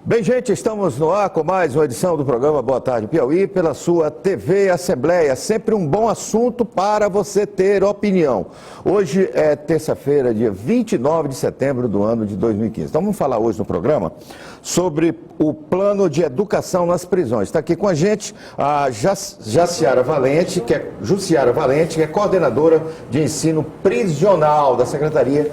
Bem, gente, estamos no ar com mais uma edição do programa Boa Tarde Piauí, pela sua TV Assembleia. Sempre um bom assunto para você ter opinião. Hoje é terça-feira, dia 29 de setembro do ano de 2015. Então vamos falar hoje no programa sobre o plano de educação nas prisões. Está aqui com a gente a Jussiara Valente, que é coordenadora de ensino prisional da Secretaria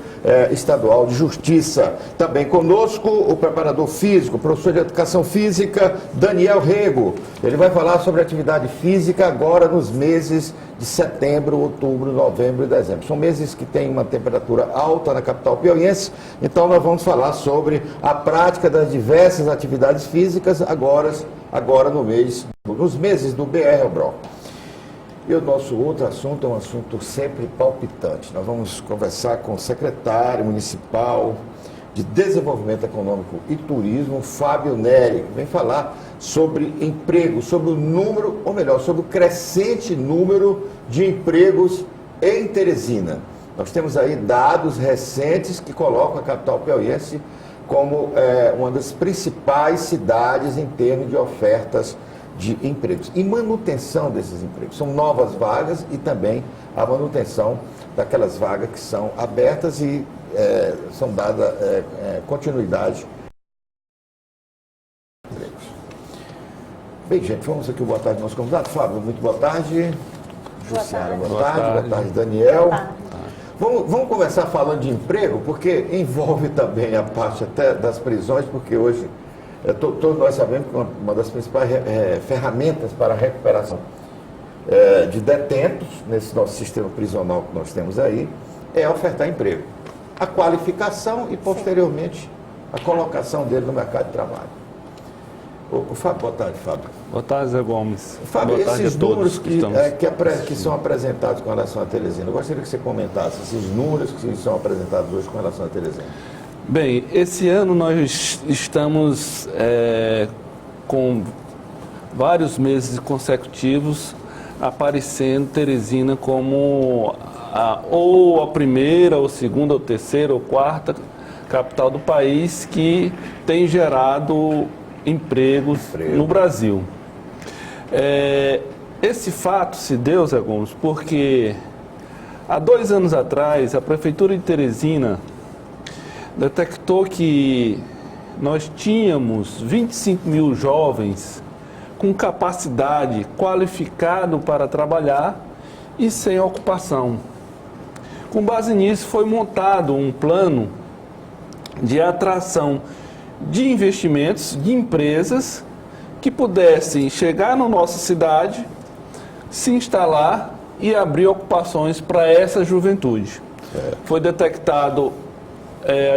Estadual de Justiça. Também conosco o preparador físico, professor de Educação Física, Daniel Rego. Ele vai falar sobre atividade física agora nos meses de setembro, outubro, novembro e dezembro. São meses que têm uma temperatura alta na capital piauiense, então nós vamos falar sobre a prática das diversas atividades físicas agora nos meses do BR-Obro. E o nosso outro assunto é um assunto sempre palpitante. Nós vamos conversar com o secretário municipal de Desenvolvimento Econômico e Turismo, Fábio Neri, que vem falar sobre emprego, sobre o número, ou melhor, sobre o crescente número de empregos em Teresina. Nós temos aí dados recentes que colocam a capital piauiense como uma das principais cidades em termos de ofertas de empregos e manutenção desses empregos. São novas vagas e também a manutenção daquelas vagas que são abertas e são dadas continuidade. Bem, gente, vamos aqui, boa tarde, nosso convidado. Fábio, muito boa tarde. Jussiara, boa tarde. Boa tarde, Daniel. Vamos começar falando de emprego, porque envolve também a parte até das prisões, porque hoje todos nós sabemos que uma das principais ferramentas para a recuperação de detentos, nesse nosso sistema prisional que nós temos aí, é ofertar emprego. A qualificação e, posteriormente, a colocação dele no mercado de trabalho. O Fábio, boa tarde, Fábio. Boa tarde, Zé Gomes. Fábio, esses números que são apresentados com relação a Teresina, eu gostaria que você comentasse esses números que são apresentados hoje com relação a Teresina. Bem, esse ano nós estamos com vários meses consecutivos aparecendo Teresina como ou a primeira, ou segunda, ou terceira, ou quarta capital do país que tem gerado empregos no Brasil. Esse fato se deu, Zé Gomes, porque há 2 anos atrás a Prefeitura de Teresina detectou que nós tínhamos 25 mil jovens com capacidade, qualificado para trabalhar e sem ocupação. Com base nisso, foi montado um plano de atração de investimentos de empresas que pudessem chegar na nossa cidade, se instalar e abrir ocupações para essa juventude. Foi detectado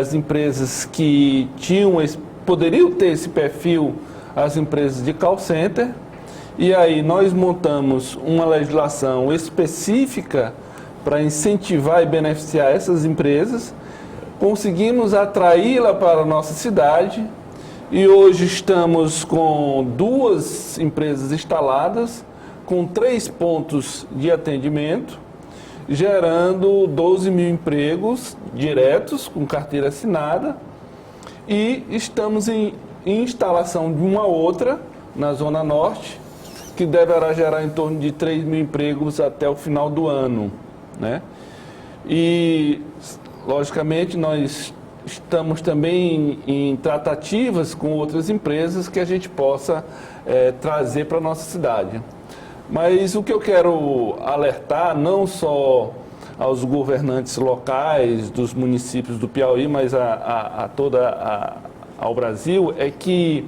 as empresas que poderiam ter esse perfil, as empresas de call center, e aí nós montamos uma legislação específica para incentivar e beneficiar essas empresas, conseguimos atraí-la para a nossa cidade e hoje estamos com 2 empresas instaladas, com 3 pontos de atendimento, gerando 12 mil empregos diretos, com carteira assinada, e estamos em instalação de uma outra na Zona Norte, que deverá gerar em torno de 3 mil empregos até o final do ano, né? E, logicamente, nós estamos também em tratativas com outras empresas que a gente possa trazer para a nossa cidade. Mas o que eu quero alertar, não só aos governantes locais dos municípios do Piauí, mas ao Brasil, é que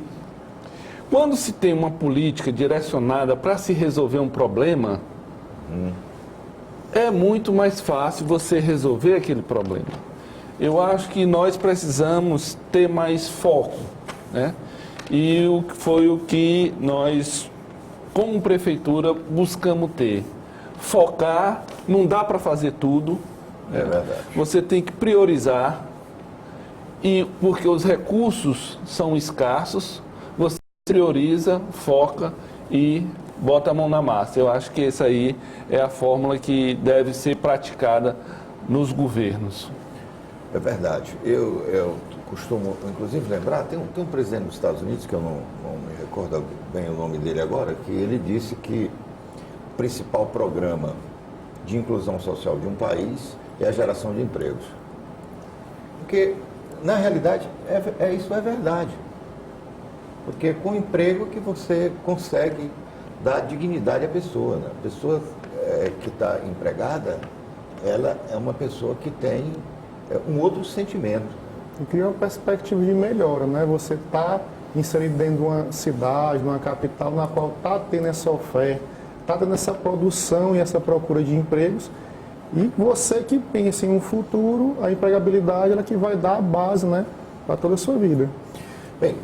quando se tem uma política direcionada para se resolver um problema, é muito mais fácil você resolver aquele problema. Eu acho que nós precisamos ter mais foco, né? E foi o que nós, como prefeitura, buscamos ter. Focar, não dá para fazer tudo. É verdade. Você tem que priorizar, porque os recursos são escassos, você prioriza, foca e bota a mão na massa. Eu acho que essa aí é a fórmula que deve ser praticada nos governos. É verdade. Eu costumo, inclusive, lembrar, tem um presidente dos Estados Unidos, que eu não me recordo bem o nome dele agora, que ele disse que o principal programa de inclusão social de um país é a geração de empregos. Porque, na realidade, isso é verdade. Porque é com o emprego que você consegue dar dignidade à pessoa, né? A pessoa que está empregada, ela é uma pessoa que tem um outro sentimento. E cria uma perspectiva de melhora, né? Você está inserido dentro de uma cidade, de uma capital, na qual está tendo essa oferta, está tendo essa produção e essa procura de empregos. E você que pensa em um futuro, a empregabilidade ela que vai dar a base, né, para toda a sua vida. Bem,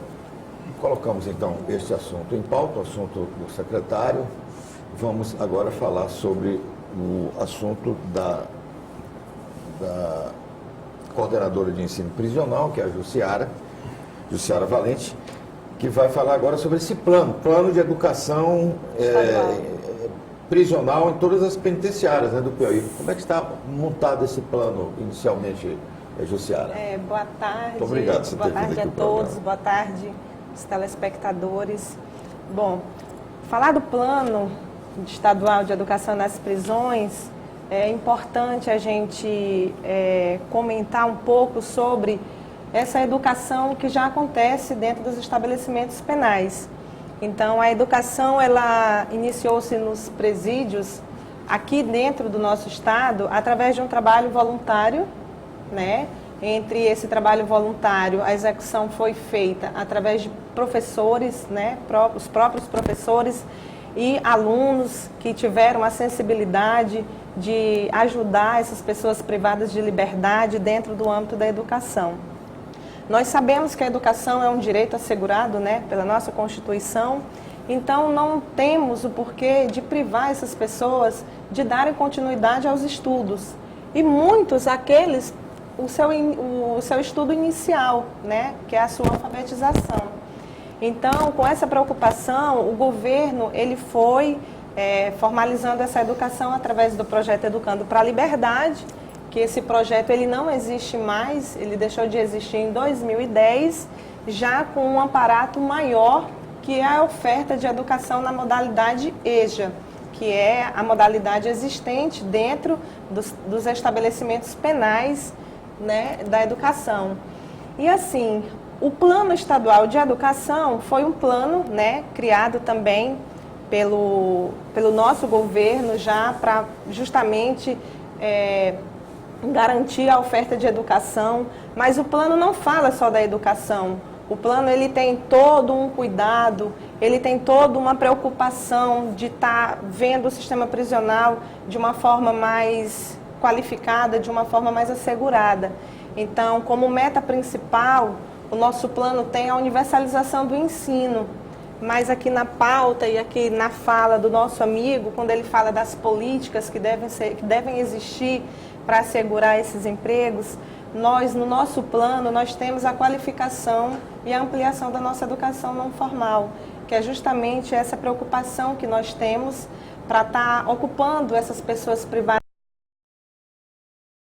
colocamos então este assunto em pauta, o assunto do secretário. Vamos agora falar sobre o assunto da coordenadora de ensino prisional, que é a Jussiara Valente, que vai falar agora sobre esse plano de educação prisional em todas as penitenciárias, né, do Piauí. Como é que está montado esse plano inicialmente, Jussiara? Boa tarde. Muito obrigado por você ter vindo aqui a ao todos, programa. boa tarde, os telespectadores. Bom, falar do plano estadual de educação nas prisões, é importante a gente comentar um pouco sobre essa educação que já acontece dentro dos estabelecimentos penais. Então, a educação, ela iniciou-se nos presídios aqui dentro do nosso estado através de um trabalho voluntário, né? Entre esse trabalho voluntário, a execução foi feita através de professores, né? Os próprios professores e alunos que tiveram a sensibilidade de ajudar essas pessoas privadas de liberdade dentro do âmbito da educação. Nós sabemos que a educação é um direito assegurado, né, pela nossa Constituição, então não temos o porquê de privar essas pessoas de darem continuidade aos estudos. E muitos, o seu estudo inicial, né, que é a sua alfabetização. Então, com essa preocupação, o governo ele foi formalizando essa educação através do projeto Educando para a Liberdade, que esse projeto ele não existe mais, ele deixou de existir em 2010, já com um aparato maior, que é a oferta de educação na modalidade EJA, que é a modalidade existente dentro dos estabelecimentos penais, né, da educação. E assim, o Plano Estadual de Educação foi um plano, né, criado também pelo nosso governo já para justamente garantir a oferta de educação, mas o plano não fala só da educação. O plano ele tem todo um cuidado, ele tem toda uma preocupação de estar vendo o sistema prisional de uma forma mais qualificada, de uma forma mais assegurada. Então, como meta principal, o nosso plano tem a universalização do ensino, mas aqui na pauta e aqui na fala do nosso amigo, quando ele fala das políticas que devem existir para assegurar esses empregos, no nosso plano, nós temos a qualificação e a ampliação da nossa educação não formal, que é justamente essa preocupação que nós temos para estar ocupando essas pessoas privadas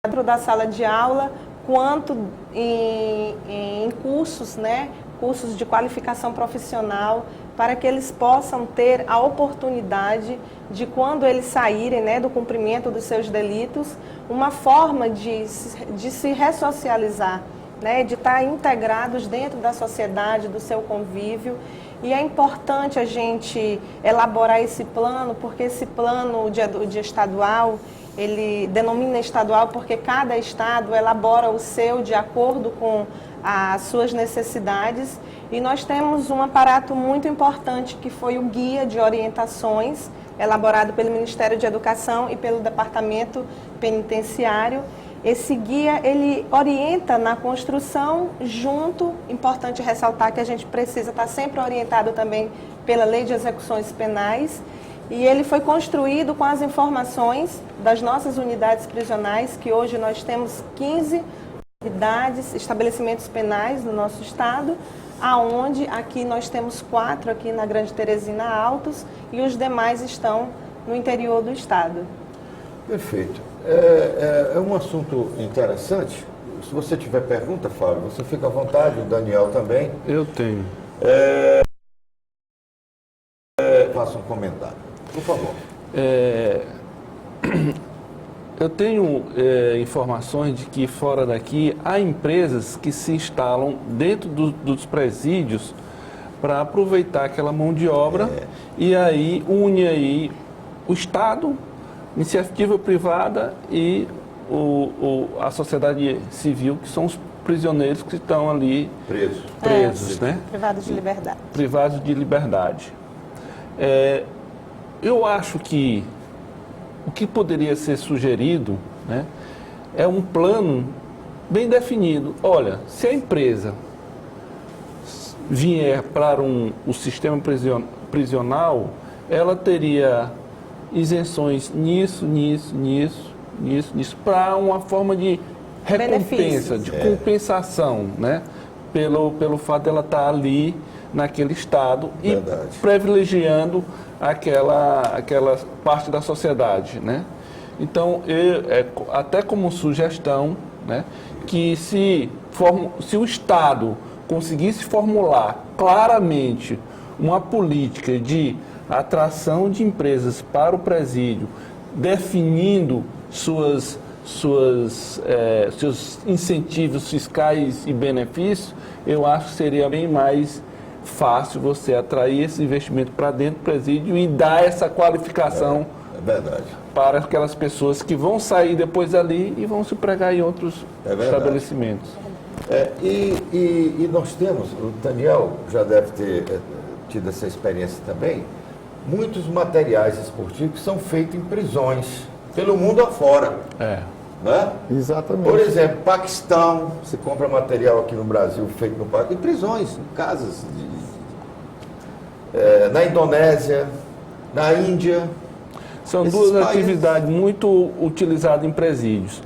dentro da sala de aula, quanto em cursos, né, cursos de qualificação profissional, para que eles possam ter a oportunidade de, quando eles saírem, né, do cumprimento dos seus delitos, uma forma de se ressocializar, né, de estar integrados dentro da sociedade, do seu convívio. E é importante a gente elaborar esse plano, porque esse plano de estadual, ele denomina estadual porque cada estado elabora o seu de acordo com as suas necessidades. E nós temos um aparato muito importante que foi o Guia de Orientações, elaborado pelo Ministério de Educação e pelo Departamento Penitenciário. Esse guia, ele orienta na construção importante ressaltar que a gente precisa estar sempre orientado também pela Lei de Execuções Penais, e ele foi construído com as informações das nossas unidades prisionais, que hoje nós temos 15 unidades, estabelecimentos penais no nosso estado, aonde aqui nós temos 4 aqui na Grande Teresina Altos e os demais estão no interior do estado. Perfeito. É um assunto interessante, Se você tiver pergunta, Fábio, você fica à vontade, o Daniel também. Eu tenho. Faça um comentário, por favor. Eu tenho informações de que fora daqui há empresas que se instalam dentro dos presídios para aproveitar aquela mão de obra e aí une aí o Estado, iniciativa privada e a sociedade civil, que são os prisioneiros que estão ali presos, né? Privados de liberdade. Privados de liberdade. Eu acho que o que poderia ser sugerido, né, é um plano bem definido. Olha, se a empresa vier para o sistema prisional, ela teria isenções nisso, para uma forma de recompensa, de compensação, né, pelo fato dela estar ali naquele estado e privilegiando aquela parte da sociedade, né? Então, até como sugestão, né, que se o Estado conseguisse formular claramente uma política de atração de empresas para o presídio, definindo seus incentivos fiscais e benefícios, eu acho que seria bem mais fácil você atrair esse investimento para dentro do presídio e dar essa qualificação para aquelas pessoas que vão sair depois ali e vão se empregar em outros estabelecimentos. E nós temos, o Daniel já deve ter tido essa experiência também, muitos materiais esportivos que são feitos em prisões, pelo mundo afora. Né? Exatamente. Por exemplo, Paquistão, você compra material aqui no Brasil feito no Paquistão, em prisões, em casas. Na Indonésia, na Índia. São duas atividades muito utilizadas em presídios.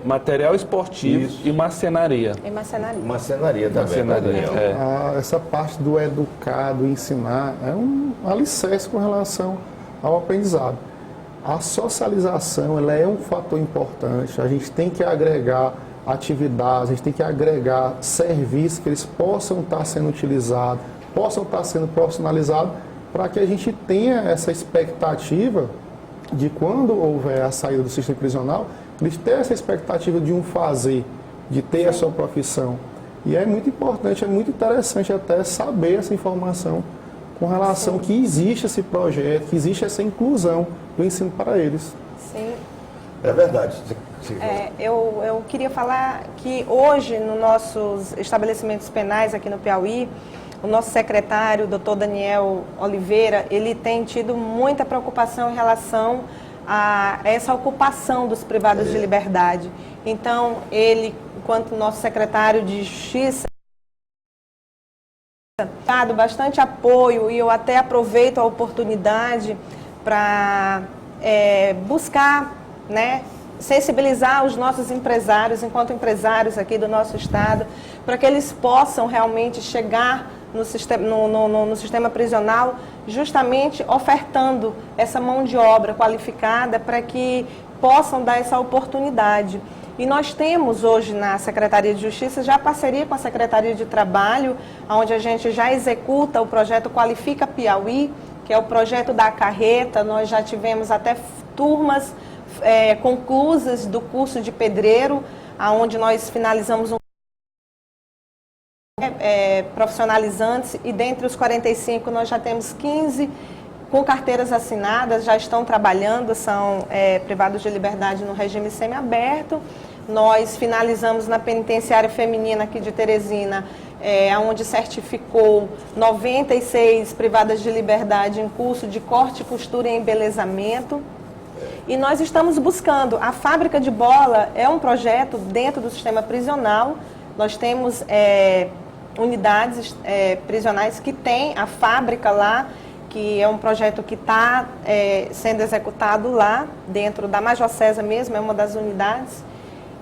Material esportivo e marcenaria. E marcenaria. Marcenaria também, Daniel. Essa parte do educar, do ensinar, é um alicerce com relação ao aprendizado. A socialização, ela é um fator importante. A gente tem que agregar atividades, a gente tem que agregar serviços que eles possam estar sendo utilizados, possam estar sendo profissionalizados, para que a gente tenha essa expectativa de quando houver a saída do sistema prisional, eles terem essa expectativa de fazer, de ter a sua profissão. E é muito importante, é muito interessante até saber essa informação com relação que existe esse projeto, que existe essa inclusão do ensino para eles. Sim. É verdade. Eu queria falar que hoje, nos nossos estabelecimentos penais aqui no Piauí, o nosso secretário, o doutor Daniel Oliveira, ele tem tido muita preocupação em relação a essa ocupação dos privados de liberdade. Então, ele, enquanto nosso secretário de Justiça, dado bastante apoio, e eu até aproveito a oportunidade para buscar, né, sensibilizar os nossos empresários, enquanto empresários aqui do nosso estado, para que eles possam realmente chegar no sistema prisional, justamente ofertando essa mão de obra qualificada para que possam dar essa oportunidade. E nós temos hoje na Secretaria de Justiça já parceria com a Secretaria de Trabalho, onde a gente já executa o projeto Qualifica Piauí, que é o projeto da carreta. Nós já tivemos até turmas conclusas do curso de pedreiro, onde nós finalizamos profissionalizantes, e dentre os 45 nós já temos 15 com carteiras assinadas, já estão trabalhando, são privados de liberdade no regime semiaberto. Nós finalizamos na penitenciária feminina aqui de Teresina, onde certificou 96 privadas de liberdade em curso de corte, costura e embelezamento. E nós estamos buscando, a fábrica de bola é um projeto dentro do sistema prisional. Nós temos unidades prisionais que tem a fábrica lá, que é um projeto que está sendo executado lá, dentro da Major César mesmo, é uma das unidades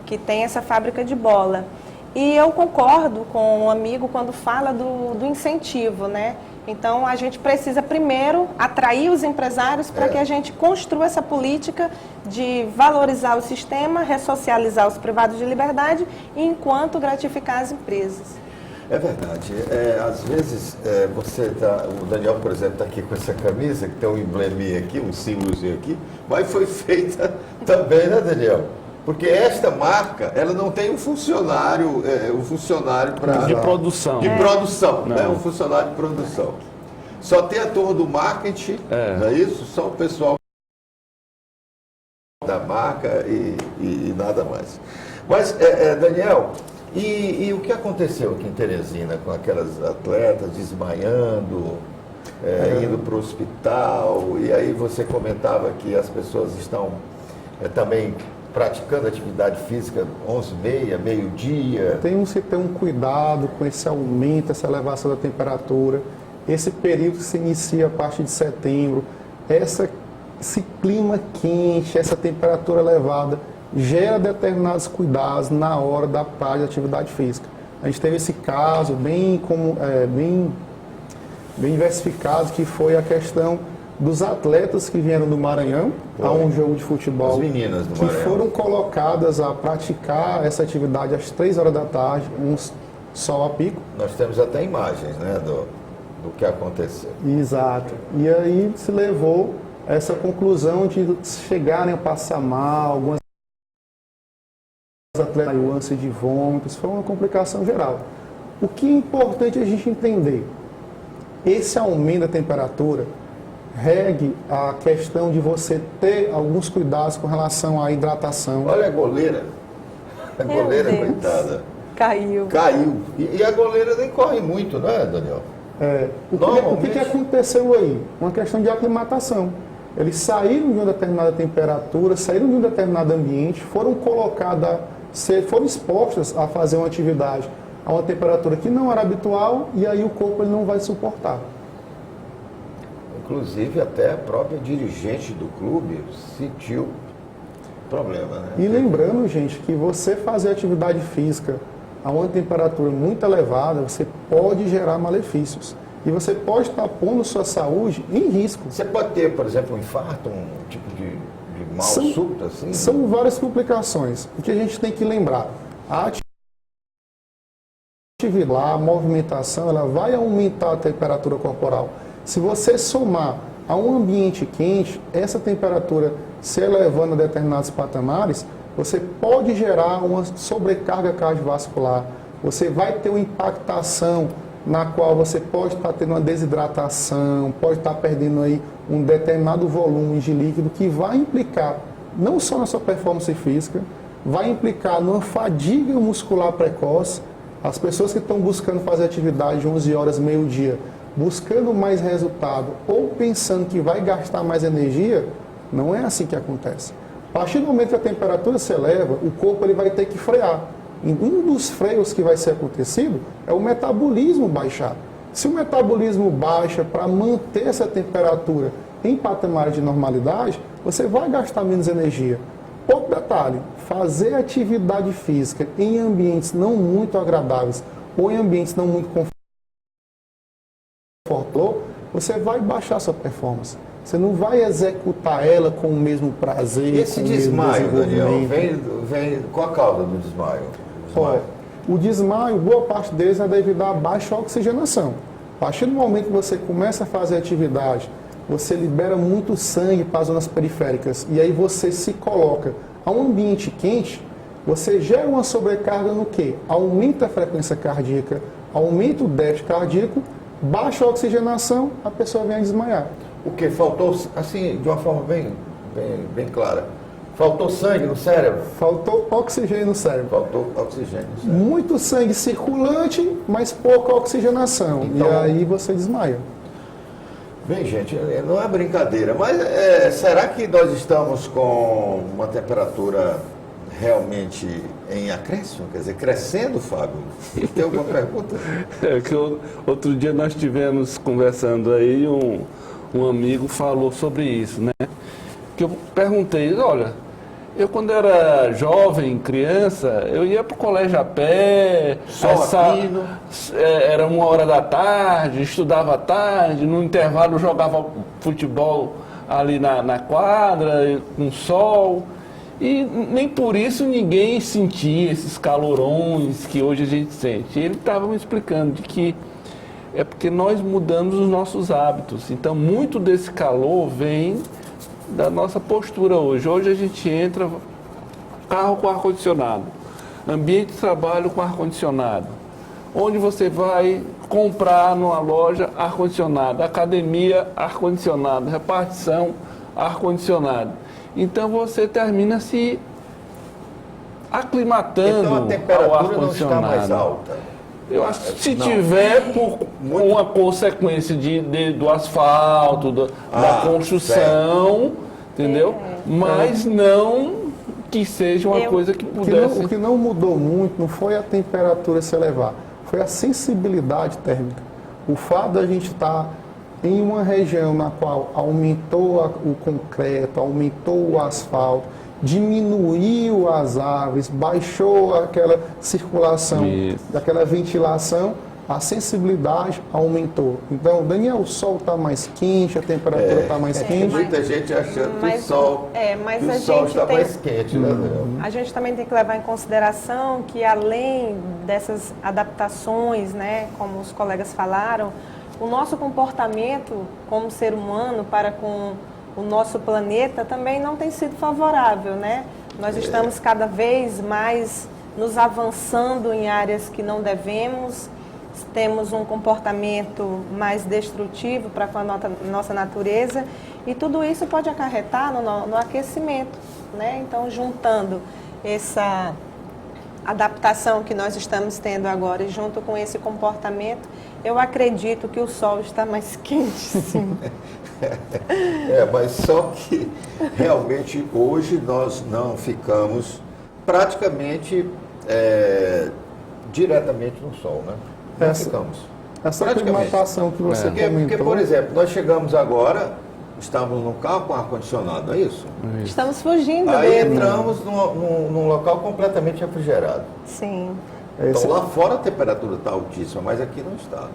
que tem essa fábrica de bola. E eu concordo com um amigo quando fala do incentivo, né? Então, a gente precisa primeiro atrair os empresários para que a gente construa essa política de valorizar o sistema, ressocializar os privados de liberdade, enquanto gratificar as empresas. É verdade. Às vezes, o Daniel, por exemplo, está aqui com essa camisa, que tem um embleminha aqui, um símbolozinho aqui, mas foi feita também, né, Daniel? Porque esta marca, ela não tem um funcionário para... De produção. De produção, né? Um funcionário de produção. Só tem a turma do marketing, não é isso? Só o pessoal da marca e nada mais. Mas, Daniel, e o que aconteceu aqui em Teresina com aquelas atletas desmaiando, indo para o hospital, e aí você comentava que as pessoas estão também praticando atividade física 11h30, meio-dia. Tem que ter um cuidado com esse aumento, essa elevação da temperatura, esse período que se inicia a partir de setembro, esse clima quente, essa temperatura elevada, gera determinados cuidados na hora da prática de atividade física. A gente teve esse caso bem diversificado, que foi a questão dos atletas que vieram do Maranhão a um jogo de futebol. As meninas do que Maranhão foram colocadas a praticar essa atividade às 3 horas da tarde, um sol a pico. Nós temos até imagens, né, do que aconteceu. Exato. E aí se levou a essa conclusão de chegarem a passar mal, algumas atletas com ânsia de vômitos, foi uma complicação geral. O que é importante a gente entender, esse aumento da temperatura regue a questão de você ter alguns cuidados com relação à hidratação. Olha a goleira. A Meu goleira, Deus. coitada. Caiu. Caiu. E a goleira nem corre muito, não é, Daniel? O que aconteceu aí? Uma questão de aclimatação. Eles saíram de uma determinada temperatura, saíram de um determinado ambiente, foram foram expostas a fazer uma atividade a uma temperatura que não era habitual, e aí o corpo ele não vai suportar. Inclusive, até a própria dirigente do clube sentiu problema, né? E lembrando, gente, que você fazer atividade física a uma temperatura muito elevada, você pode gerar malefícios. E você pode estar pondo sua saúde em risco. Você pode ter, por exemplo, um infarto, um tipo de mal súbito, assim? São várias complicações. O que a gente tem que lembrar, a atividade, a movimentação, ela vai aumentar a temperatura corporal. Se você somar a um ambiente quente, essa temperatura se elevando a determinados patamares, você pode gerar uma sobrecarga cardiovascular, você vai ter uma impactação na qual você pode estar tendo uma desidratação, pode estar perdendo aí um determinado volume de líquido que vai implicar não só na sua performance física, vai implicar numa fadiga muscular precoce. As pessoas que estão buscando fazer atividade de 11 horas, meio-dia, buscando mais resultado ou pensando que vai gastar mais energia, não é assim que acontece. A partir do momento que a temperatura se eleva, o corpo ele vai ter que frear. E um dos freios que vai ser acontecido é o metabolismo baixar. Se o metabolismo baixa para manter essa temperatura em patamares de normalidade, você vai gastar menos energia. Outro detalhe, fazer atividade física em ambientes não muito agradáveis ou em ambientes não muito confortáveis, você vai baixar sua performance. Você não vai executar ela com o mesmo prazer. E esse desmaio, Daniel, vem com a causa do desmaio? O desmaio, boa parte deles é devido à baixa oxigenação. A partir do momento que você começa a fazer atividade, você libera muito sangue para as zonas periféricas e aí você se coloca a um ambiente quente, você gera uma sobrecarga no quê? Aumenta a frequência cardíaca, aumenta o déficit cardíaco, baixa a oxigenação, a pessoa vem a desmaiar. O que faltou, assim, de uma forma bem clara, faltou sangue no cérebro? Faltou oxigênio no cérebro. Faltou oxigênio no cérebro. Muito sangue circulante, mas pouca oxigenação. Então, e aí você desmaia. Bem, gente, não é brincadeira, mas será que nós estamos com uma temperatura realmente em acréscimo? Quer dizer, crescendo, Fábio? Tem alguma pergunta? Outro dia nós estivemos conversando aí, um amigo falou sobre isso, né? Que eu perguntei, olha, Eu, quando era jovem, criança, eu ia para o colégio a pé, Fino. Era 1h da tarde, estudava à tarde, no intervalo jogava futebol ali na quadra, com sol. E nem por isso ninguém sentia esses calorões que hoje a gente sente. Ele estava me explicando de que é porque nós mudamos os nossos hábitos. Então, muito desse calor vem da nossa postura hoje. Hoje a gente entra, carro com ar-condicionado, ambiente de trabalho com ar-condicionado. Onde você vai comprar numa loja, ar-condicionado, academia, ar-condicionado, repartição, ar-condicionado. Então você termina se aclimatando Então a ao temperatura não está ar-condicionado. mais alta. Eu acho que se Não. tiver por uma consequência do asfalto, da construção, entendeu? Mas não que seja uma coisa que pudesse... O que não mudou muito não foi a temperatura se elevar, foi a sensibilidade térmica. O fato da gente estar em uma região na qual aumentou o concreto, aumentou o asfalto, diminuiu as árvores, baixou aquela circulação, daquela ventilação, a sensibilidade aumentou. Então, Daniel, o sol está mais quente, a temperatura está mais quente. Muita gente achando que Mas- o sol, mas que a o sol gente está tem- mais quente, né, Daniel? A gente também tem que levar em consideração que, além dessas adaptações, né, como os colegas falaram, o nosso comportamento como ser humano para com o nosso planeta também não tem sido favorável, né? Nós estamos cada vez mais nos avançando em áreas que não devemos, temos um comportamento mais destrutivo para com a nossa natureza e tudo isso pode acarretar no aquecimento, né? Então, juntando essa adaptação que nós estamos tendo agora e junto com esse comportamento, eu acredito que o sol está mais quente, sim. Mas só que realmente hoje nós não ficamos praticamente diretamente no sol, né? Não ficamos. Essa Praticamente. aclimatação que você Porque, comentou... por exemplo, nós chegamos agora, estávamos num carro com ar-condicionado, é isso? Estamos fugindo Aí dele. entramos num local completamente refrigerado. Sim. Esse Então lá fora a temperatura está altíssima, mas aqui não está. Né?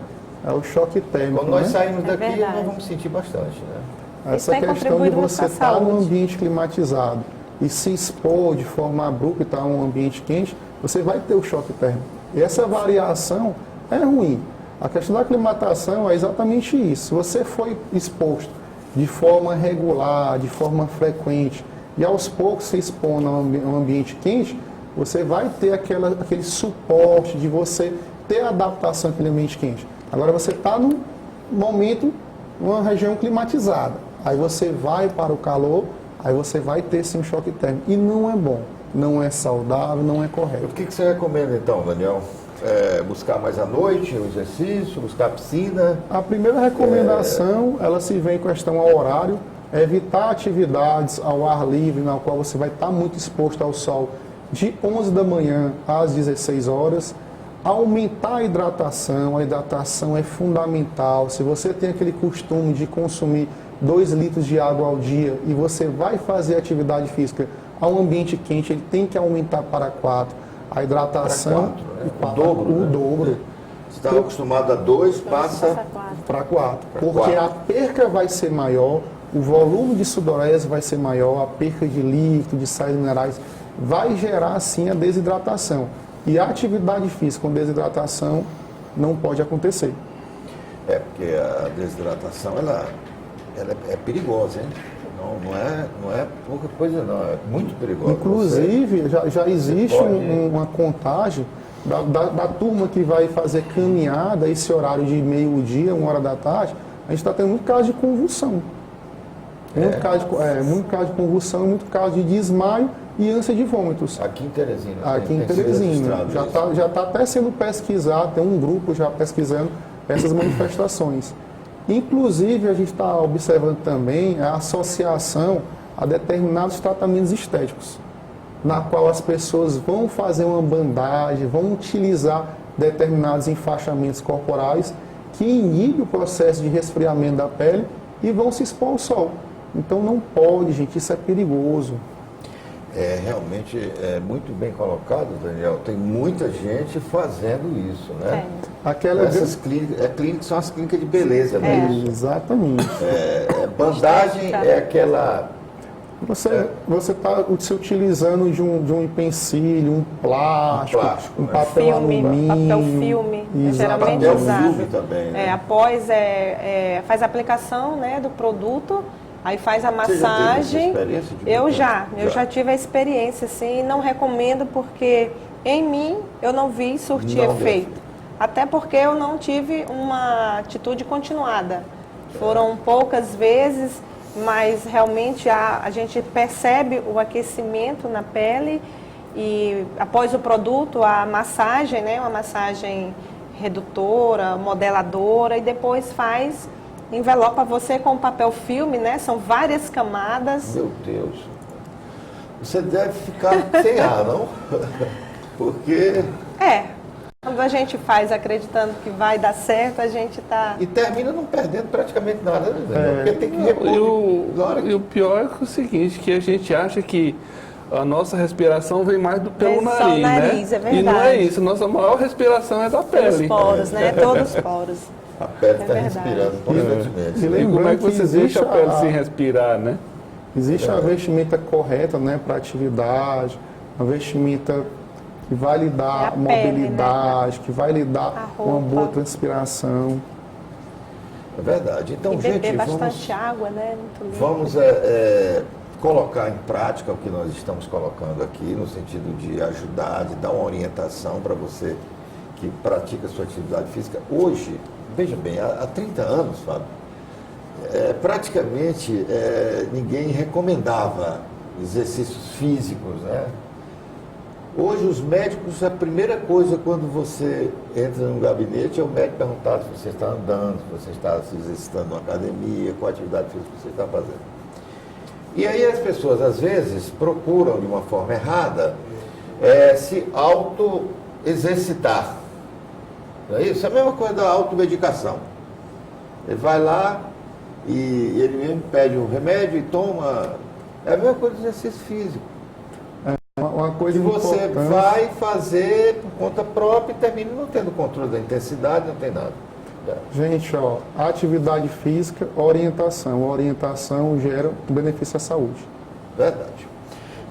é o choque térmico, Quando nós né? saímos É daqui, verdade. nós vamos sentir bastante, né? Essa tem questão de contribuído muito você para a estar num saúde. ambiente climatizado e se expor de forma abrupta a um ambiente quente, você vai ter o choque térmico. E essa variação é ruim. A questão da aclimatação é exatamente isso. Se você foi exposto de forma regular, de forma frequente, e aos poucos se expor a um ambiente quente, você vai ter aquele suporte de você ter adaptação àquele ambiente quente. Agora você está num momento, numa região climatizada. Aí você vai para o calor, aí você vai ter sim um choque térmico. E não é bom, não é saudável, não é correto. O que você recomenda então, Daniel? Buscar mais à noite, o exercício, buscar a piscina? A primeira recomendação, ela se vem em questão ao horário, é evitar atividades ao ar livre, na qual você vai estar muito exposto ao sol, de 11 da manhã às 16 horas. Aumentar a hidratação é fundamental. Se você tem aquele costume de consumir 2 litros de água ao dia e você vai fazer atividade física a um ambiente quente, ele tem que aumentar para 4. A hidratação Para 4, né? O dobro, o né? dobro. Você estava acostumado a 2, passa... Para 4. Pra Porque 4. a perca vai ser maior, o volume de sudorese vai ser maior, a perca de líquido, de sais minerais, vai gerar sim a desidratação. E a atividade física com desidratação não pode acontecer. Porque a desidratação, ela é perigosa, hein? Não é pouca coisa não, é muito perigosa. Inclusive, já existe pode- uma contagem da turma que vai fazer caminhada, esse horário de meio-dia, 1h da tarde, a gente está tendo muito caso de convulsão. Muito caso de convulsão, muito caso de desmaio e ânsia de vômitos. Aqui em Teresina. Aqui em tem sido Teresina. registrado isso. Já está até sendo pesquisado, tem um grupo já pesquisando essas manifestações. Inclusive, a gente está observando também a associação a determinados tratamentos estéticos, na qual as pessoas vão fazer uma bandagem, vão utilizar determinados enfaixamentos corporais que inibem o processo de resfriamento da pele e vão se expor ao sol. Então não pode, gente, isso é perigoso. realmente muito bem colocado, Daniel. Tem muita gente fazendo isso, né? Essas clínicas são as clínicas de beleza mesmo. Exatamente. Bandagem é aquela... Você está se utilizando de um empecilho, um plástico, um né? papel Filme, alumínio. papel filme, geralmente Papel usado. filme também, né? Após faz a aplicação, né, do produto, aí faz a Você já teve essa massagem. experiência de Eu botar? já tive a experiência, assim, não recomendo porque em mim eu não vi surtir Não efeito. deu. Até porque eu não tive uma atitude continuada. Foram poucas vezes, mas realmente a gente percebe o aquecimento na pele e após o produto, a massagem, né, uma massagem redutora, modeladora, e depois envelopa você com papel filme, né, são várias camadas. Meu Deus. Você deve ficar sem ar, não? Porque... Quando a gente faz acreditando que vai dar certo, a gente está... E termina não perdendo praticamente nada, né, Daniel? Porque tem que repor. E o pior é o seguinte, que a gente acha que a nossa respiração vem mais pelo só o nariz, nariz, né? é verdade. E não é isso, nossa maior respiração é da Pelos pele. poros, né? Todos os poros. A pele está verdade. respirando constantemente. E né? E como é que você existe deixa a pele sem respirar, né? Existe a vestimenta correta, né, para atividade, a vestimenta que vai lhe dar a pele, mobilidade, que vai lhe dar A uma roupa. boa transpiração. É verdade. Então, E gente, beber bastante água, né? Muito limpo. vamos colocar em prática o que nós estamos colocando aqui, no sentido de ajudar, de dar uma orientação para você que pratica sua atividade física. Hoje, veja bem, há 30 anos, Fábio, praticamente ninguém recomendava exercícios físicos, né? Hoje os médicos, a primeira coisa quando você entra no gabinete é o médico perguntar se você está andando, se você está se exercitando na academia, qual atividade física você está fazendo. E aí as pessoas às vezes procuram de uma forma errada se auto-exercitar. Não é isso? É a mesma coisa da automedicação. Ele vai lá e ele mesmo pede um remédio e toma. É a mesma coisa do exercício físico. Uma coisa Que você importante. vai fazer por conta própria e termina não tendo controle da intensidade, não tem nada. Gente, atividade física, orientação. A orientação gera um benefício à saúde. Verdade.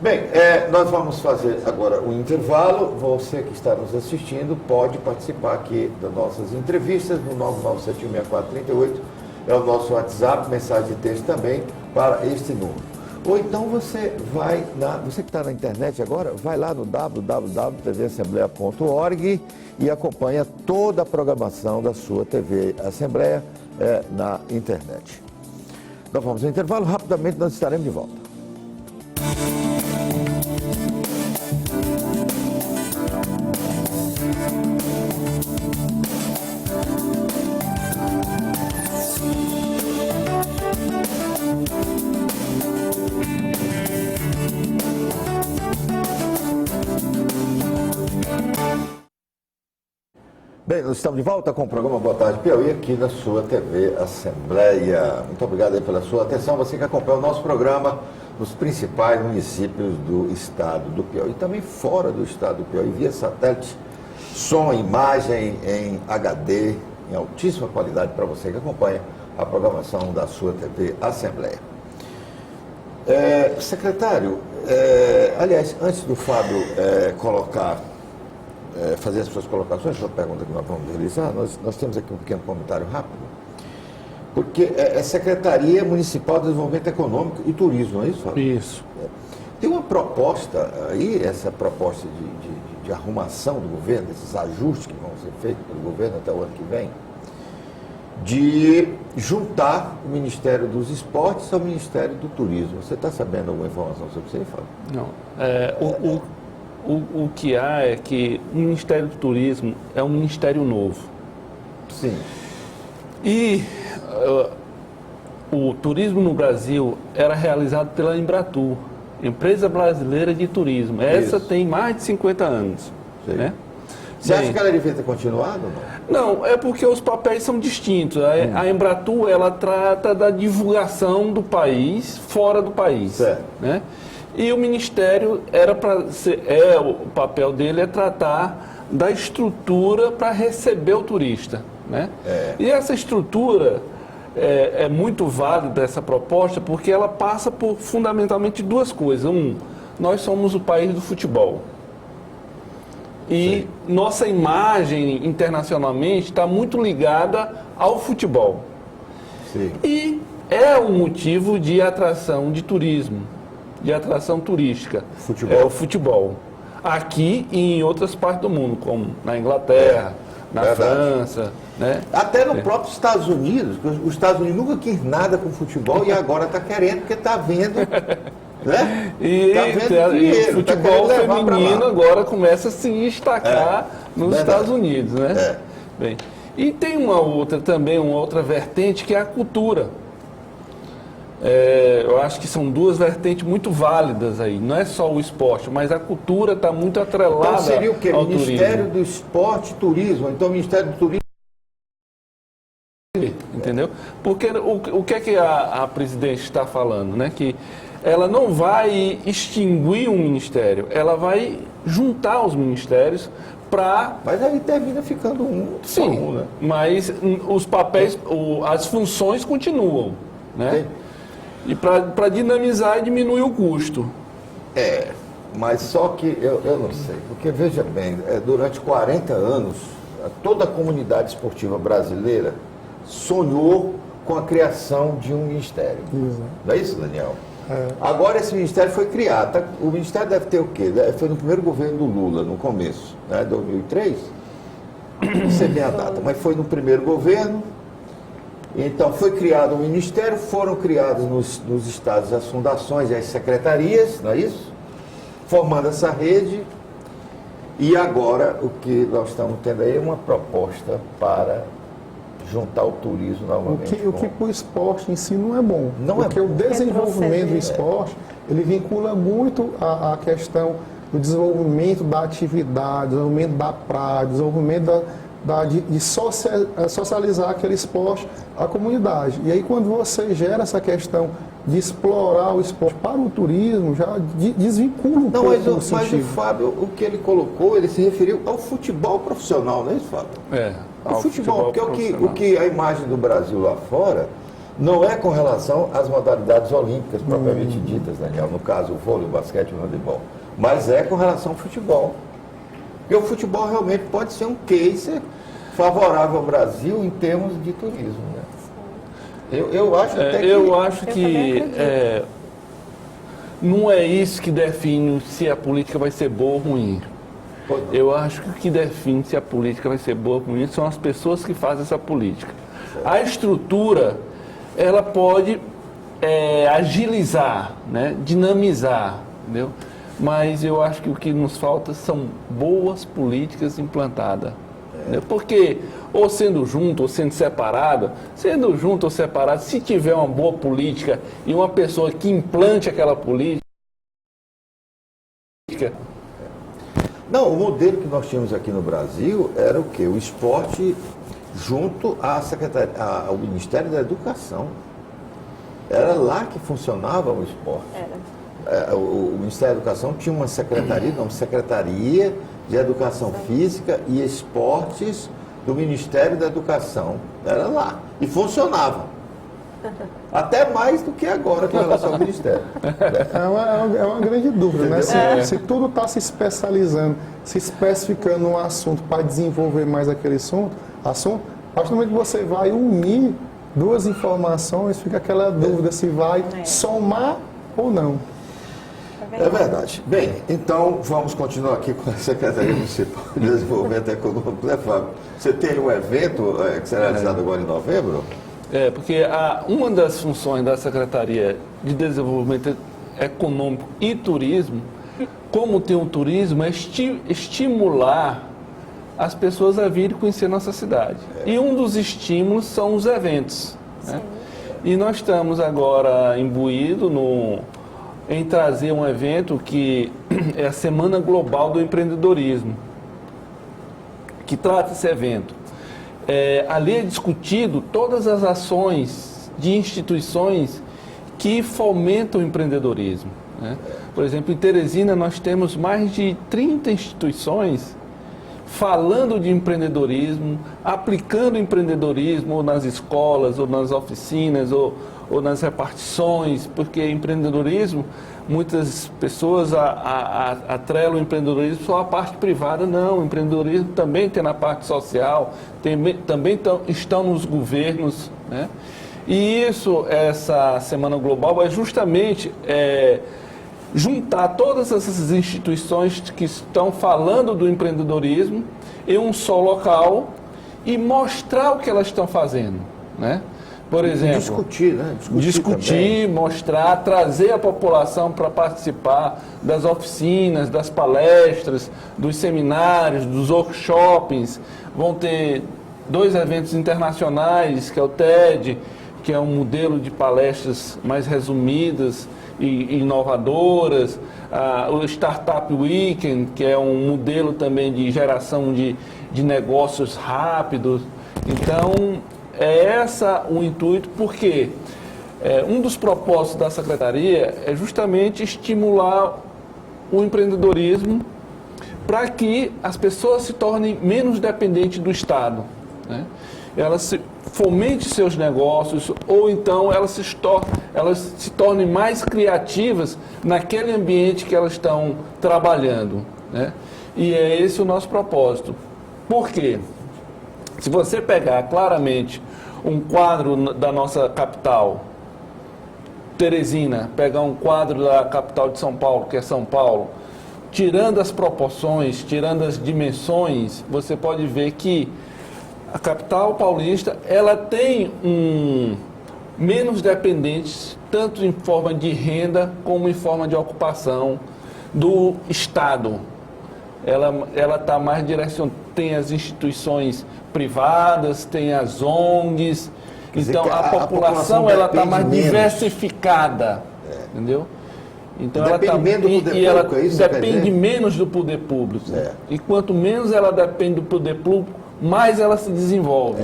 Bem, nós vamos fazer agora o intervalo. Você que está nos assistindo pode participar aqui das nossas entrevistas no 997-164-38. É o nosso WhatsApp, mensagem de texto também para este número. Ou então você vai, você que está na internet agora, vai lá no www.tvassembleia.org e acompanha toda a programação da sua TV Assembleia na internet. Nós vamos ao intervalo, rapidamente nós estaremos de volta. Bem, nós estamos de volta com o programa Boa Tarde Piauí, aqui na sua TV Assembleia. Muito obrigado aí pela sua atenção. Você que acompanha o nosso programa nos principais municípios do estado do Piauí, e também fora do estado do Piauí, via satélite, som e imagem em HD, em altíssima qualidade para você que acompanha a programação da sua TV Assembleia. Secretário, aliás, antes do Fábio fazer as suas colocações, a pergunta que nós vamos realizar, nós temos aqui um pequeno comentário rápido, porque é Secretaria Municipal de Desenvolvimento Econômico e Turismo, não é isso, Fábio? Isso. Tem uma proposta aí, essa proposta de arrumação do governo, desses ajustes que vão ser feitos pelo governo até o ano que vem, de juntar o Ministério dos Esportes ao Ministério do Turismo. Você está sabendo alguma informação sobre isso aí, Fábio? Não. O que há é que o Ministério do Turismo é um ministério novo. Sim. E o turismo no Brasil era realizado pela Embratur, Empresa Brasileira de Turismo. Essa Isso. tem mais de 50 anos. Sim. Né? Você acha que ela devia ter continuado ou não? Não, é porque os papéis são distintos. A Embratur, ela trata da divulgação do país fora do país. Certo. Né? E o Ministério o papel dele é tratar da estrutura para receber o turista, né? E essa estrutura é muito válida, essa proposta, porque ela passa por fundamentalmente duas coisas. Nós somos o país do futebol. E nossa imagem internacionalmente está muito ligada ao futebol. Sim. E é um motivo de atração de turismo, de atração turística. Futebol. É o futebol. Aqui e em outras partes do mundo, como na Inglaterra, na França, né? Até no próprio Estados Unidos, que os Estados Unidos nunca quis nada com futebol e agora está querendo, porque está vendo, né? E, Tá vendo e dinheiro, o tá futebol querendo levar pra feminino lá. agora começa a se destacar nos verdade. Estados Unidos, né? É. Bem, e tem uma outra vertente, que é a cultura. Eu acho que são duas vertentes muito válidas aí. Não é só o esporte, mas a cultura está muito atrelada Então seria o quê? ao Ministério turismo. do Esporte e Turismo. Então o Ministério do Turismo. Entendeu? Porque o que é que a presidente está falando, né? Que ela não vai extinguir um ministério, ela vai juntar os ministérios para... Mas aí termina ficando só Sim, né? mas os papéis, as funções continuam, né? Sim. E para dinamizar e diminuir o custo. Mas só que eu não sei, porque veja bem, durante 40 anos, toda a comunidade esportiva brasileira sonhou com a criação de um ministério. Não é isso, Daniel? Agora esse ministério foi criado. O ministério deve ter o quê? Foi no primeiro governo do Lula, no começo, né? 2003? Não sei bem a data, mas foi no primeiro governo. Então foi criado um ministério, foram criados nos estados as fundações e as secretarias, não é isso? Formando essa rede. E agora o que nós estamos tendo aí é uma proposta para juntar o turismo novamente. O que para o esporte em si não é bom. Não é porque bom. o desenvolvimento do Retroceder. esporte, ele vincula muito a questão do desenvolvimento da atividade, desenvolvimento da praia, desenvolvimento de socializar aquele esporte à comunidade. E aí quando você gera essa questão de explorar o esporte para o turismo, já desvincula um pouco o Mas o sentido. Fábio, o que ele colocou, ele se referiu ao futebol profissional, não é isso, Fábio? O ao futebol, porque o profissional. que a imagem do Brasil lá fora não é com relação às modalidades olímpicas propriamente ditas, Daniel, no caso o vôlei, o basquete e o handebol, mas é com relação ao futebol. Porque o futebol realmente pode ser um case favorável ao Brasil em termos de turismo, né? Eu acho até que... Eu acho Eu que também acredito. não é isso que define se a política vai ser boa ou ruim. Eu acho que o que define se a política vai ser boa ou ruim são as pessoas que fazem essa política. A estrutura, ela pode agilizar, né? Dinamizar, entendeu? Mas eu acho que o que nos falta são boas políticas implantadas. Né? Porque, ou sendo junto ou sendo separado, se tiver uma boa política e uma pessoa que implante aquela política, Não, o modelo que nós tínhamos aqui no Brasil era o quê? O esporte junto ao Ministério da Educação. Era lá que funcionava o esporte. O Ministério da Educação tinha uma Secretaria de Educação Física e Esportes do Ministério da Educação. Era lá. E funcionava. Até mais do que agora com relação ao Ministério. É uma grande dúvida, né? Se tudo está se especializando, se especificando num assunto para desenvolver mais aquele assunto, a partir do momento que você vai unir duas informações, fica aquela dúvida se vai somar ou não. É verdade. Bem, então vamos continuar aqui com a Secretaria Municipal de Desenvolvimento Econômico, né, Fábio? Você tem um evento que será realizado agora em novembro? porque uma das funções da Secretaria de Desenvolvimento Econômico e Turismo, como tem o turismo, é estimular as pessoas a virem conhecer nossa cidade. E um dos estímulos são os eventos. Né? E nós estamos agora imbuídos em trazer um evento que é a Semana Global do Empreendedorismo, que trata esse evento. Ali é discutido todas as ações de instituições que fomentam o empreendedorismo. né? Por exemplo, em Teresina nós temos mais de 30 instituições falando de empreendedorismo, aplicando empreendedorismo nas escolas, ou nas oficinas, ou nas repartições, porque empreendedorismo, muitas pessoas atrelam o empreendedorismo só à parte privada. Não, o empreendedorismo também tem na parte social, também estão nos governos, né? E essa Semana Global é justamente juntar todas essas instituições que estão falando do empreendedorismo em um só local e mostrar o que elas estão fazendo, né? Por exemplo, discutir, né? Discutir, mostrar, trazer a população para participar das oficinas, das palestras, dos seminários, dos workshops. Vão ter 2 eventos internacionais, que é o TED, que é um modelo de palestras mais resumidas e inovadoras, o Startup Weekend, que é um modelo também de geração de negócios rápidos. Então, é o intuito, porque um dos propósitos da Secretaria é justamente estimular o empreendedorismo para que as pessoas se tornem menos dependentes do Estado, né? Elas fomentem seus negócios, ou então elas se tornem mais criativas naquele ambiente que elas estão trabalhando, né? E é esse o nosso propósito. Por quê? Se você pegar claramente um quadro da nossa capital, Teresina, pegar um quadro da capital de São Paulo, que é São Paulo, tirando as proporções, tirando as dimensões, você pode ver que a capital paulista, ela tem menos dependentes, tanto em forma de renda como em forma de ocupação do Estado. Ela está mais direcionada, tem as instituições privadas, tem as ONGs, então a população ela está mais diversificada, entendeu? Então ela depende menos do poder público. E quanto menos ela depende do poder público, mais ela se desenvolve,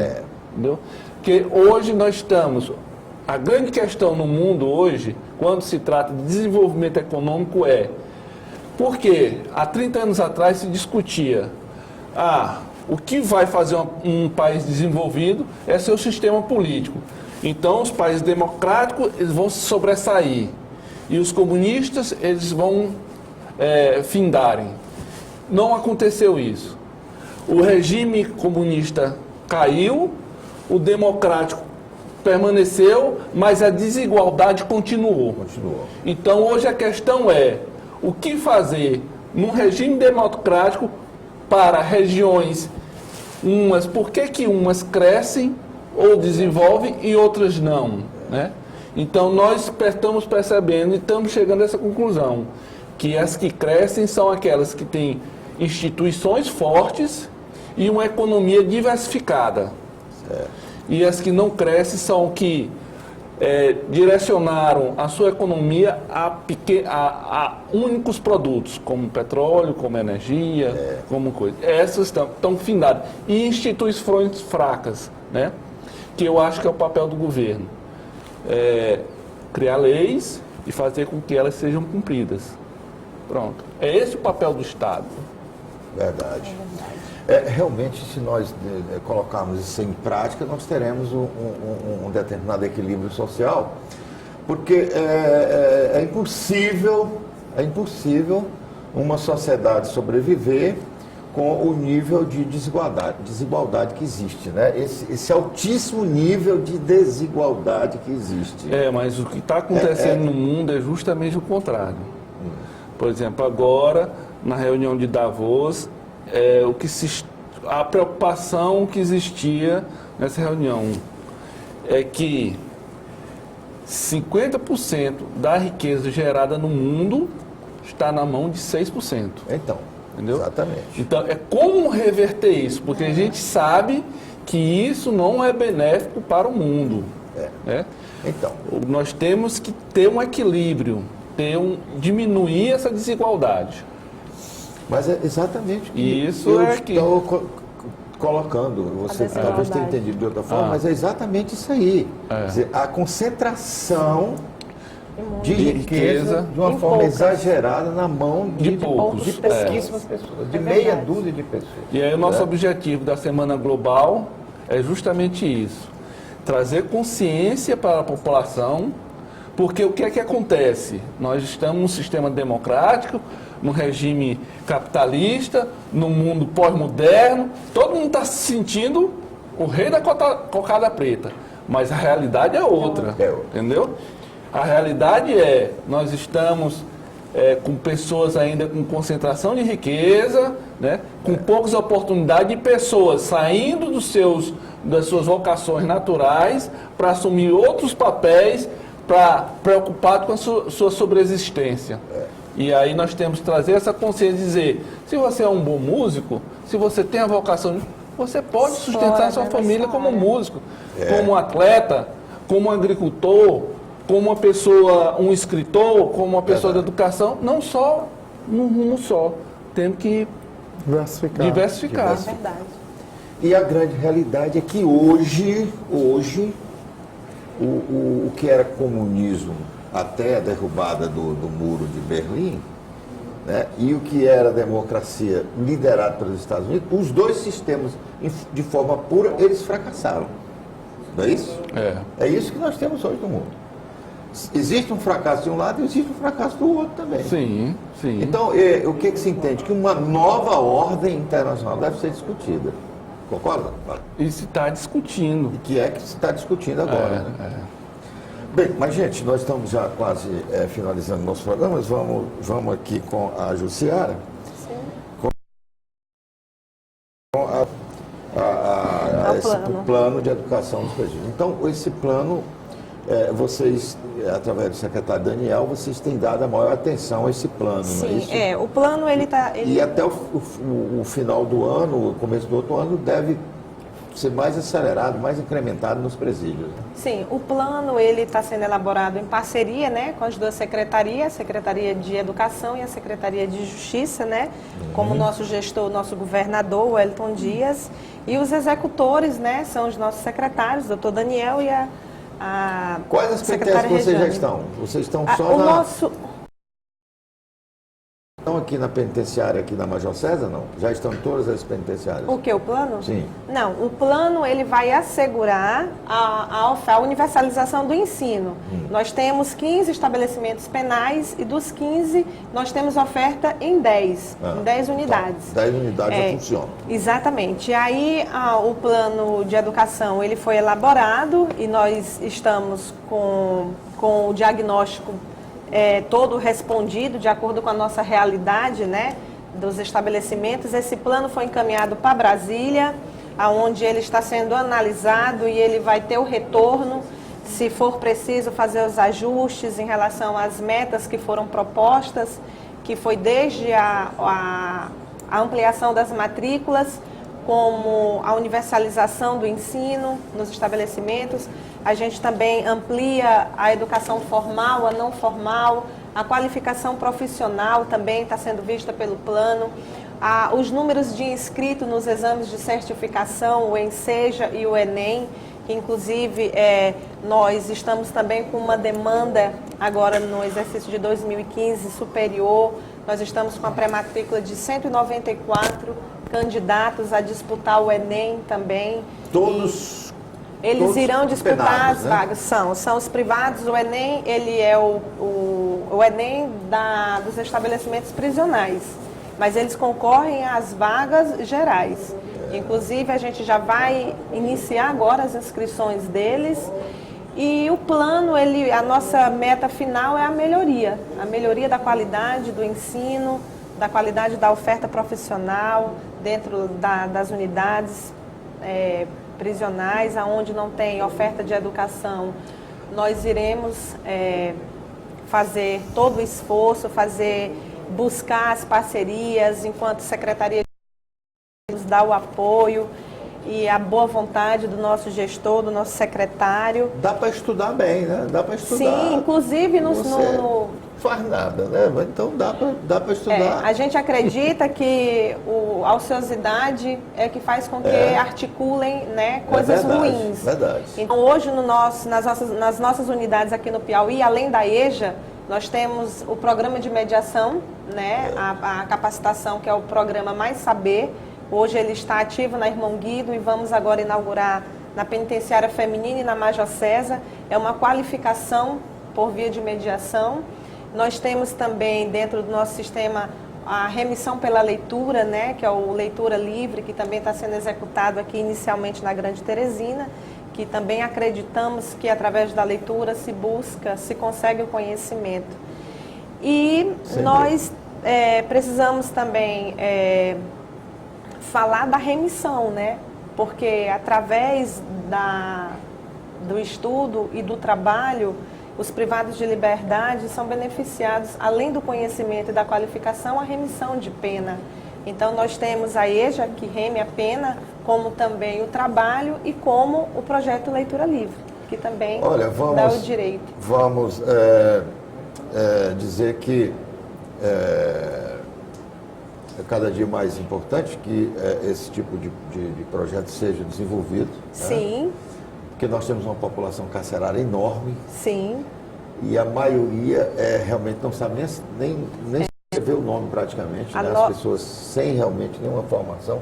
entendeu? Porque hoje nós estamos, a grande questão no mundo hoje, quando se trata de desenvolvimento econômico porque há 30 anos atrás se discutia, o que vai fazer um país desenvolvido é seu sistema político. Então os países democráticos eles vão se sobressair e os comunistas eles vão findarem. Não aconteceu isso. O regime comunista caiu, o democrático permaneceu, mas a desigualdade continuou. Então hoje a questão o que fazer num regime democrático para regiões, por que umas crescem ou desenvolvem e outras não, né? Então nós estamos percebendo e estamos chegando a essa conclusão, que as que crescem são aquelas que têm instituições fortes e uma economia diversificada. E as que não crescem são que direcionaram a sua economia a únicos produtos, como petróleo, como energia, como coisa. Essas estão findadas. E instituições fracas, né? Que eu acho que é o papel do governo. Criar leis e fazer com que elas sejam cumpridas. Pronto. É esse o papel do Estado. Verdade. Realmente, se nós colocarmos isso em prática, nós teremos um determinado equilíbrio social, porque é impossível uma sociedade sobreviver com o nível de desigualdade que existe, né? Esse altíssimo nível de desigualdade que existe. Mas o que está acontecendo no mundo é justamente o contrário. Por exemplo, agora, na reunião de Davos, a preocupação que existia nessa reunião é que 50% da riqueza gerada no mundo está na mão de 6%. Então, entendeu? Exatamente. Então, como reverter isso? Porque a gente sabe que isso não é benéfico para o mundo. Né? Então, nós temos que ter um equilíbrio, diminuir essa desigualdade. Mas é exatamente isso eu que estou colocando. Você talvez tenha entendido de outra forma, mas é exatamente isso aí. Quer dizer, a concentração de riqueza de uma Em forma poucas. exagerada na mão De poucos. de pouquíssimas pessoas, de É meia verdade. dúzia de pessoas. E aí o nosso objetivo da Semana Global é justamente isso. Trazer consciência para a população, porque o que é que acontece? Nós estamos num sistema democrático, num regime capitalista, num mundo pós-moderno, todo mundo está se sentindo o rei da cocada preta, mas a realidade é outra, É outra. entendeu? A realidade é, nós estamos com pessoas ainda com concentração de riqueza, né, com poucas oportunidades, de pessoas saindo das suas vocações naturais para assumir outros papéis, preocupado com a sua sobreexistência. E aí nós temos que trazer essa consciência de dizer, se você é um bom músico, se você tem a vocação, você pode sustentar a sua família como músico, como atleta, como agricultor, como uma pessoa, um escritor, como uma pessoa da educação, não só num rumo só. Temos que diversificar. É verdade. E a grande realidade é que hoje o que era comunismo até a derrubada do muro de Berlim, né, e o que era democracia liderado pelos Estados Unidos, os dois sistemas, de forma pura, eles fracassaram. Não é isso? É isso que nós temos hoje no mundo. Existe um fracasso de um lado e existe um fracasso do outro também. Sim, sim. Então, o que se entende? Que uma nova ordem internacional deve ser discutida. Concorda? E se está discutindo. E que é que se está discutindo agora. Né? Bem, mas gente, nós estamos já quase finalizando nosso programa, mas vamos aqui com a Jussiara. Sim. Com esse plano. plano de educação dos presídios. Então, esse plano, vocês, através do secretário Daniel, vocês têm dado a maior atenção a esse plano, não é isso? Sim, o plano ele está... E até o final do ano, o começo do outro ano, deve ser mais acelerado, mais incrementado nos presídios. Né? Sim, o plano ele está sendo elaborado em parceria, né, com as duas secretarias, a Secretaria de Educação e a Secretaria de Justiça, né, como nosso gestor, nosso governador, Wellington Dias, e os executores, né, são os nossos secretários, o doutor Daniel e a Quais as secretária penitenciárias que vocês já Rejane. estão? Vocês estão só O nosso... Estão aqui na penitenciária, aqui na Major César, não? Já estão em todas as penitenciárias? O que, o plano? Sim. Não, o plano ele vai assegurar a universalização do ensino. Nós temos 15 estabelecimentos penais e dos 15 nós temos oferta em 10 unidades. Tá. 10 unidades já funcionam. Exatamente. E aí o plano de educação ele foi elaborado e nós estamos com o diagnóstico todo respondido de acordo com a nossa realidade, né, dos estabelecimentos. Esse plano foi encaminhado para Brasília, aonde ele está sendo analisado e ele vai ter o retorno, se for preciso fazer os ajustes em relação às metas que foram propostas, que foi desde a ampliação das matrículas, como a universalização do ensino nos estabelecimentos. A gente também amplia a educação formal, a não formal, a qualificação profissional também está sendo vista pelo plano. Os números de inscritos nos exames de certificação, o ENSEJA e o ENEM, que inclusive nós estamos também com uma demanda agora no exercício de 2015 superior. Nós estamos com a pré-matrícula de 194 candidatos a disputar o ENEM também. Eles irão disputar penados, as né? vagas. São os privados. O ENEM, ele é o ENEM dos estabelecimentos prisionais. Mas eles concorrem às vagas gerais. Inclusive, a gente já vai iniciar agora as inscrições deles. E o plano, a nossa meta final é a melhoria da qualidade do ensino, da qualidade da oferta profissional dentro das unidades prisionais, aonde não tem oferta de educação. Nós iremos fazer todo o esforço, buscar as parcerias, enquanto Secretaria nos dá o apoio e a boa vontade do nosso gestor, do nosso secretário. Dá para estudar bem, né? Dá para estudar. Sim, inclusive faz nada, né? Mas então dá para estudar. A gente acredita que a ociosidade é que faz com que articulem, né, coisas ruins. Verdade. Então, hoje, nas nossas unidades aqui no Piauí, além da EJA, nós temos o programa de mediação, né, a capacitação, que é o programa Mais Saber. Hoje ele está ativo na Irmão Guido e vamos agora inaugurar na Penitenciária Feminina e na Major César. É uma qualificação por via de mediação. Nós temos também dentro do nosso sistema a remissão pela leitura, né, que é o Leitura Livre, que também está sendo executado aqui inicialmente na Grande Teresina, que também acreditamos que através da leitura se consegue o conhecimento. E nós precisamos também falar da remissão, né? Porque através do estudo e do trabalho, os privados de liberdade são beneficiados, além do conhecimento e da qualificação, a remissão de pena. Então, nós temos a EJA, que reme a pena, como também o trabalho e como o projeto Leitura Livre, que também dá o direito. Vamos dizer que é cada dia mais importante que esse tipo de projeto seja desenvolvido. Sim. Né? Porque nós temos uma população carcerária enorme. Sim. E a maioria realmente não sabe nem escrever o nome praticamente, né? As pessoas sem realmente nenhuma formação,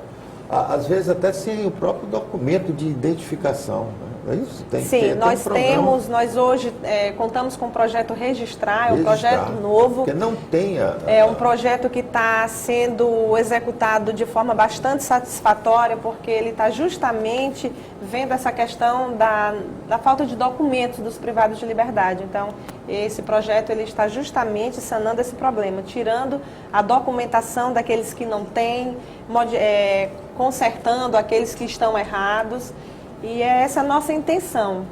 às vezes até sem o próprio documento de identificação, né? É isso? Sim, nós hoje contamos com um projeto Registrar, um projeto novo. Porque não tem É um projeto que está sendo executado de forma bastante satisfatória, porque ele está justamente vendo essa questão da falta de documentos dos privados de liberdade. Então, esse projeto ele está justamente sanando esse problema, tirando a documentação daqueles que não têm, consertando aqueles que estão errados. E é essa a nossa intenção.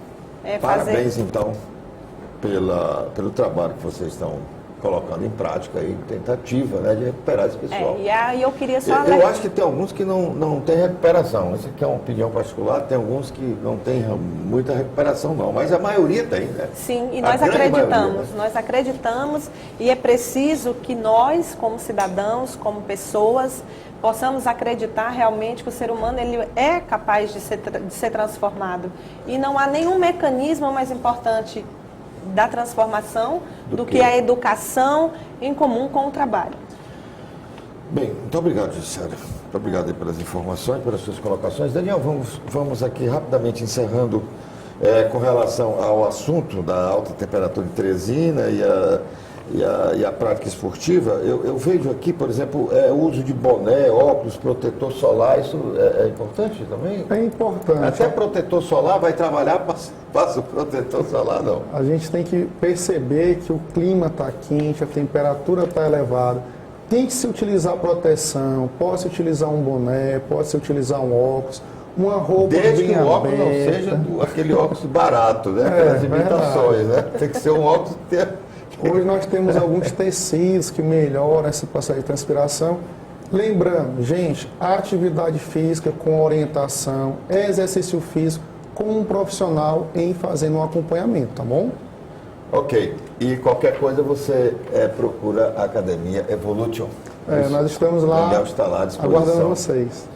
Parabéns, então, pelo trabalho que vocês estão colocando em prática e tentativa, né, de recuperar esse pessoal. E eu queria só... Eu acho que tem alguns que não tem recuperação. Isso aqui é uma opinião particular. Tem alguns que não tem muita recuperação, não. Mas a maioria tem, né? Sim, e nós acreditamos. Nós acreditamos e é preciso que nós, como cidadãos, como pessoas, possamos acreditar realmente que o ser humano ele é capaz de ser transformado. E não há nenhum mecanismo mais importante da transformação do que a educação em comum com o trabalho. Bem, muito obrigado, Gisele. Muito obrigado aí pelas informações, pelas suas colocações. Daniel, vamos aqui rapidamente encerrando com relação ao assunto da alta temperatura de Teresina e a prática esportiva. Eu vejo aqui, por exemplo, o uso de boné, óculos, protetor solar. Isso é importante também? É importante. Até protetor solar vai trabalhar, passa o protetor solar, não. A gente tem que perceber que o clima está quente, a temperatura está elevada. Tem que se utilizar proteção, pode-se utilizar um boné, pode-se utilizar um óculos, uma roupa desde bem que o óculos aberta. não seja aquele óculos barato, né? Aquelas imitações, né? Tem que ser um óculos... Hoje nós temos alguns tecidos que melhoram esse processo de transpiração. Lembrando, gente, a atividade física com orientação, exercício físico com um profissional em fazendo um acompanhamento, tá bom? Ok. E qualquer coisa você procura a Academia Evolution. Nós estamos lá, Daniel está lá à disposição, aguardando vocês.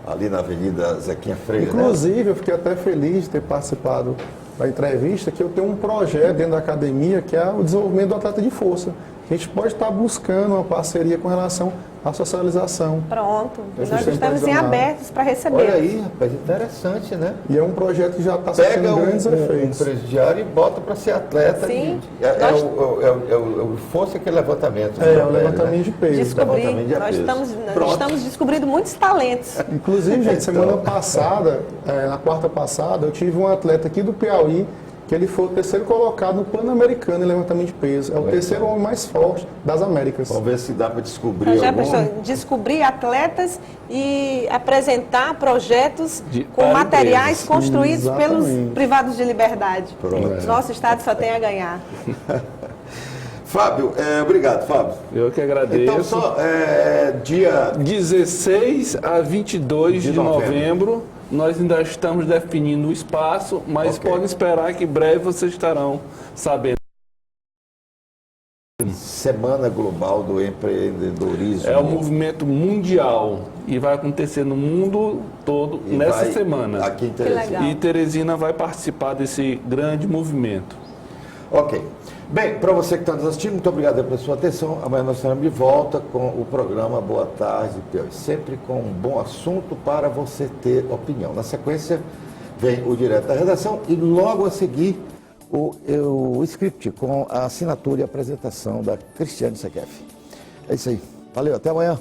Ali na Avenida Zequinha Freire. Inclusive, né? Eu fiquei até feliz de ter participado da entrevista, que eu tenho um projeto dentro da academia, que é o desenvolvimento do atleta de força. A gente pode estar buscando uma parceria com relação à socialização. Pronto. Nós estamos em abertos para receber. Olha aí, rapaz, interessante, né? E é um projeto que já está sendo grandes efeitos. Um presidiário e bota para ser atleta. Sim. O força que é levantamento. O levantamento de peso. Nós estamos descobrindo muitos talentos. Inclusive, gente, semana passada, na quarta passada, eu tive um atleta aqui do Piauí, que ele foi o terceiro colocado no Pan-Americano em levantamento de peso. É o terceiro homem mais forte das Américas. Vamos ver se dá para descobrir descobrir atletas e apresentar projetos com materiais construídos pelos privados de liberdade. Pronto. Nosso estado só tem a ganhar. Fábio, obrigado, Fábio. Eu que agradeço. Então, só dia 16 a 22 de novembro. Nós ainda estamos definindo o espaço, mas podem esperar que em breve vocês estarão sabendo Semana Global do Empreendedorismo. É um movimento mundial e vai acontecer no mundo todo E nessa vai semana. Aqui em Que Teresina. legal. E Teresina vai participar desse grande movimento. Ok. Bem, para você que está nos assistindo, muito obrigado pela sua atenção. Amanhã nós estaremos de volta com o programa Boa Tarde, Piauí. Sempre com um bom assunto para você ter opinião. Na sequência, vem o Direto da Redação e logo a seguir o script com a assinatura e apresentação da Cristiane Sequef. É isso aí. Valeu, até amanhã.